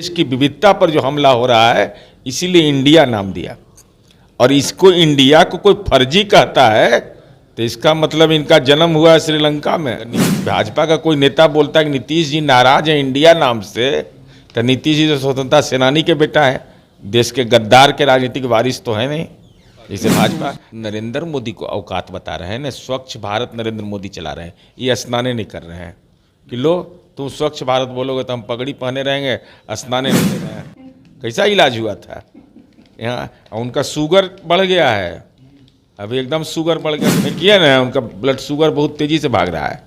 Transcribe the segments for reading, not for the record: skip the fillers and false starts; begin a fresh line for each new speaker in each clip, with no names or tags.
देश की विविधता पर जो हमला हो रहा है, इसीलिए इंडिया नाम दिया। और इसको इंडिया को कोई फर्जी कहता है तो इसका मतलब इनका जन्म हुआ है श्रीलंका में। भाजपा का कोई नेता बोलता है कि नीतीश जी नाराज हैं इंडिया नाम से, तो नीतीश जी तो स्वतंत्रता सेनानी के बेटा है, देश के गद्दार के राजनीतिक वारिस तो है नहीं। इसे भाजपा नरेंद्र मोदी को औकात बता रहे हैं ना, स्वच्छ भारत नरेंद्र मोदी चला रहे हैं, ये स्नाने नहीं कर रहे हैं कि लो तुम स्वच्छ भारत बोलोगे तो हम पगड़ी पहने रहेंगे, स्नाने नहीं कर रहे हैं। कैसा इलाज हुआ था यहाँ? उनका शुगर बढ़ गया है, अभी एकदम शुगर बढ़ गया, देखिए ना उनका ब्लड शुगर बहुत तेजी से भाग रहा है,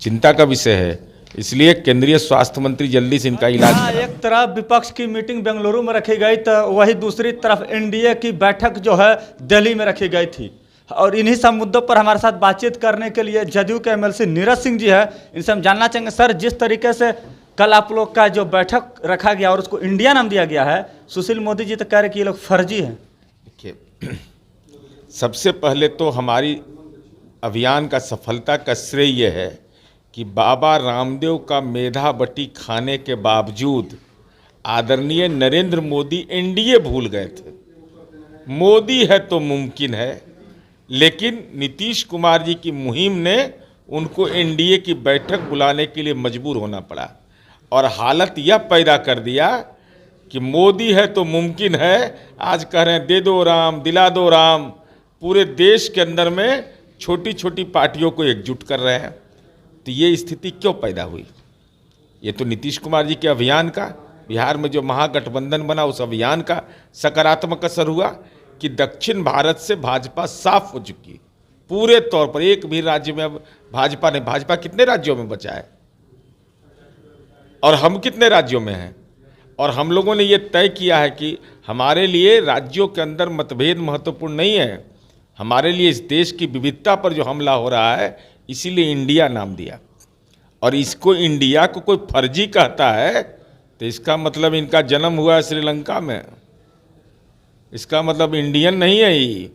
चिंता का विषय है। इसलिए केंद्रीय स्वास्थ्य मंत्री जल्दी से इनका इलाज करें।
एक तरफ विपक्ष की मीटिंग बेंगलुरु में रखी गई तो वही दूसरी तरफ एनडीए की बैठक जो है दिल्ली में रखी गई थी। और इन्हीं सब मुद्दों पर हमारे साथ बातचीत करने के लिए जदयू के एमएलसी नीरज सिंह जी है, इनसे हम जानना चाहेंगे सर, जिस तरीके से कल आप लोग का जो बैठक रखा गया और उसको इंडिया नाम दिया गया है, सुशील मोदी जी तो कह रहे कि ये लोग फर्जी हैं।
देखिए, सबसे पहले तो हमारी अभियान का सफलता का श्रेय यह है कि बाबा रामदेव का मेधा बटी खाने के बावजूद आदरणीय नरेंद्र मोदी एनडीए भूल गए थे। मोदी है तो मुमकिन है, लेकिन नीतीश कुमार जी की मुहिम ने उनको एनडीए की बैठक बुलाने के लिए मजबूर होना पड़ा और हालत यह पैदा कर दिया कि मोदी है तो मुमकिन है, आज कह रहे हैं दे दो राम, दिला दो राम, पूरे देश के अंदर में छोटी छोटी पार्टियों को एकजुट कर रहे हैं। तो ये स्थिति क्यों पैदा हुई? ये तो नीतीश कुमार जी के अभियान का, बिहार में जो महागठबंधन बना उस अभियान का सकारात्मक असर हुआ कि दक्षिण भारत से भाजपा साफ हो चुकी पूरे तौर पर। एक भी राज्य में अब भाजपा कितने राज्यों में बचा है और हम कितने राज्यों में हैं? और हम लोगों ने ये तय किया है कि हमारे लिए राज्यों के अंदर मतभेद महत्वपूर्ण नहीं है, हमारे लिए इस देश की विविधता पर जो हमला हो रहा है, इसीलिए इंडिया नाम दिया। और इसको इंडिया को कोई फर्जी कहता है तो इसका मतलब इनका जन्म हुआ है श्रीलंका में, इसका मतलब इंडियन नहीं है ही।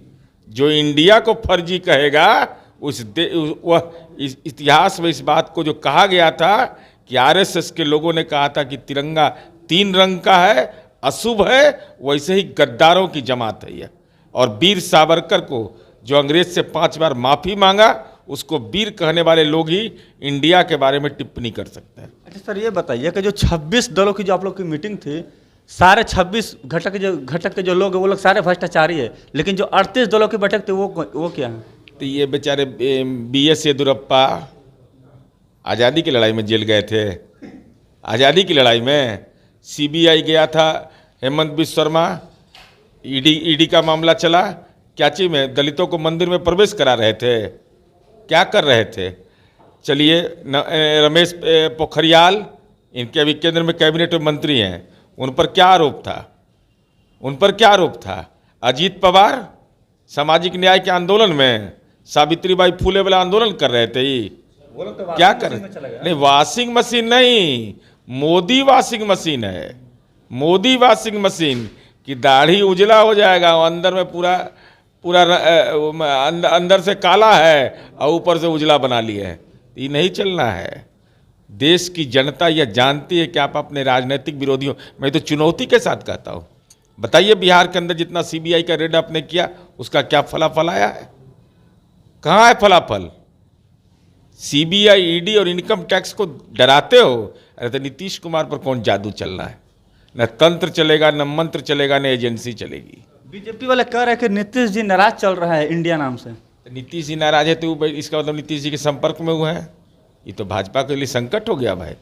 जो इंडिया को फर्जी कहेगा वह इतिहास में इस बात को जो कहा गया था कि आरएसएस के लोगों ने कहा था कि तिरंगा 3 रंग का है, अशुभ है, वैसे ही गद्दारों की जमात है यह। और वीर सावरकर को जो अंग्रेज से 5 बार माफ़ी मांगा, उसको वीर कहने वाले लोग ही इंडिया के बारे में टिप्पणी कर सकते हैं।
अच्छा सर, ये बताइए कि जो 26 दलों की जो आप लोग की मीटिंग थी, सारे 26 घटक के जो लोग हैं वो लोग सारे भ्रष्टाचारी है, लेकिन जो 38 दलों की बैठक थी वो क्या है? तो
ये बेचारे BS येदियुरप्पा आज़ादी की लड़ाई में जेल गए थे। आज़ादी की लड़ाई में CBI गया था, हेमंत बिश्व शर्मा, ईडी का मामला चला, क्या चीज़ में दलितों को मंदिर में प्रवेश करा रहे थे, क्या कर रहे थे? चलिए, रमेश पोखरियाल, इनके अभी केंद्र में कैबिनेट में मंत्री हैं, उन पर क्या आरोप था? अजीत पवार सामाजिक न्याय के आंदोलन में सावित्रीबाई फुले वाला आंदोलन कर रहे थे, तो क्या कर रहे? नहीं, वॉशिंग मशीन नहीं, मोदी वॉशिंग मशीन है। मोदी वॉशिंग मशीन की दाढ़ी उजला हो जाएगा, अंदर में पूरा अंदर से काला है और ऊपर से उजला बना लिए है। ये नहीं चलना है। देश की जनता यह जानती है कि आप अपने राजनीतिक विरोधियों, मैं तो चुनौती के साथ कहता हूँ, बताइए बिहार के अंदर जितना CBI का रेड आपने किया, उसका क्या फलाफल आया है? कहाँ है फलाफल? CBI, ED और इनकम टैक्स को डराते हो। अरे तो नीतीश कुमार पर कौन जादू चल रहा है? न तंत्र चलेगा, न मंत्र चलेगा, न एजेंसी चलेगी।
बीजेपी वाले कह रहे हैं कि नीतीश जी नाराज चल रहा है इंडिया नाम से।
तो नीतीश जी नाराज है तो इसका मतलब नीतीश जी के संपर्क में हुए हैं, ये तो भाजपा के लिए संकट हो गया भाई।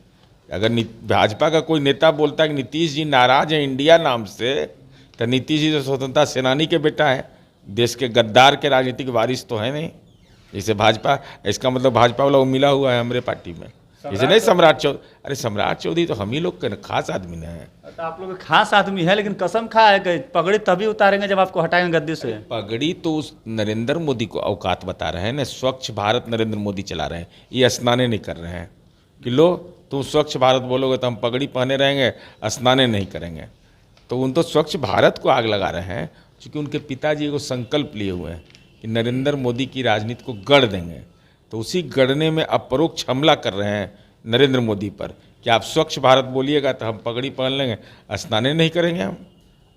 अगर भाजपा का कोई नेता बोलता है कि नीतीश जी नाराज हैं इंडिया नाम से, तो नीतीश जी तो स्वतंत्रता सेनानी के बेटा है, देश के गद्दार के राजनीतिक वारिस तो है नहीं। जैसे भाजपा, इसका मतलब भाजपा वाला वो मिला हुआ है हमारे पार्टी में, जैसे नहीं सम्राट चौधरी। अरे सम्राट चौधरी तो हम ही लोग के खास आदमी है।
तो आप लोग खास आदमी है, लेकिन कसम खा है कि पगड़ी तभी उतारेंगे जब आपको हटाएंगे गद्दी से।
पगड़ी तो उस नरेंद्र मोदी को औकात बता रहे हैं ना, स्वच्छ भारत नरेंद्र मोदी चला रहे हैं, ये स्नाने नहीं कर रहे हैं कि लो तुम स्वच्छ भारत बोलोगे तो हम पगड़ी पहने रहेंगे, स्नाने नहीं करेंगे। तो उन तो स्वच्छ भारत को आग लगा रहे हैं, क्योंकि उनके पिताजी को संकल्प लिए हुए हैं कि नरेंद्र मोदी की राजनीति को गढ़ देंगे। तो उसी गढ़ने में अपरोक्ष हमला कर रहे हैं नरेंद्र मोदी पर कि आप स्वच्छ भारत बोलिएगा तो हम पगड़ी पहन लेंगे, स्नान नहीं करेंगे, हम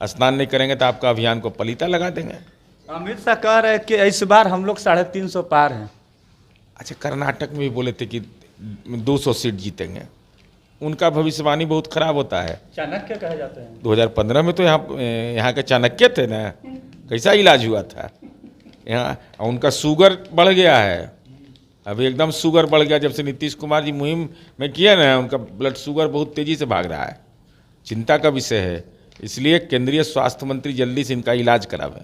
स्नान नहीं करेंगे तो आपका अभियान को पलीता लगा देंगे।
अमित शाह कह रहे हैं कि इस बार हम लोग 350 पार हैं।
अच्छा, कर्नाटक में भी बोले थे कि 200 सीट जीतेंगे। उनका भविष्यवाणी बहुत खराब होता है।
चाणक्य कहे जाते हैं।
2015 में तो यहाँ के चाणक्य थे ना, कैसा इलाज हुआ था यहाँ। उनका शुगर बढ़ गया है, अभी एकदम शुगर बढ़ गया। जब से नीतीश कुमार जी मुहिम में किया ना, उनका ब्लड शुगर बहुत तेज़ी से भाग रहा है, चिंता का विषय है। इसलिए केंद्रीय स्वास्थ्य मंत्री जल्दी से इनका इलाज करावे।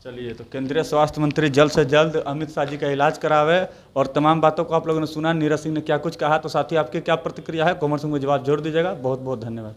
चलिए, तो केंद्रीय स्वास्थ्य मंत्री जल्द से जल्द अमित शाह जी का इलाज करावे। और तमाम बातों को आप लोगों ने सुना, नीरज सिंह ने क्या कुछ कहा। तो साथी, आपकी क्या प्रतिक्रिया है, कमेंट्स में जवाब जरूर दीजिएगा। बहुत बहुत धन्यवाद।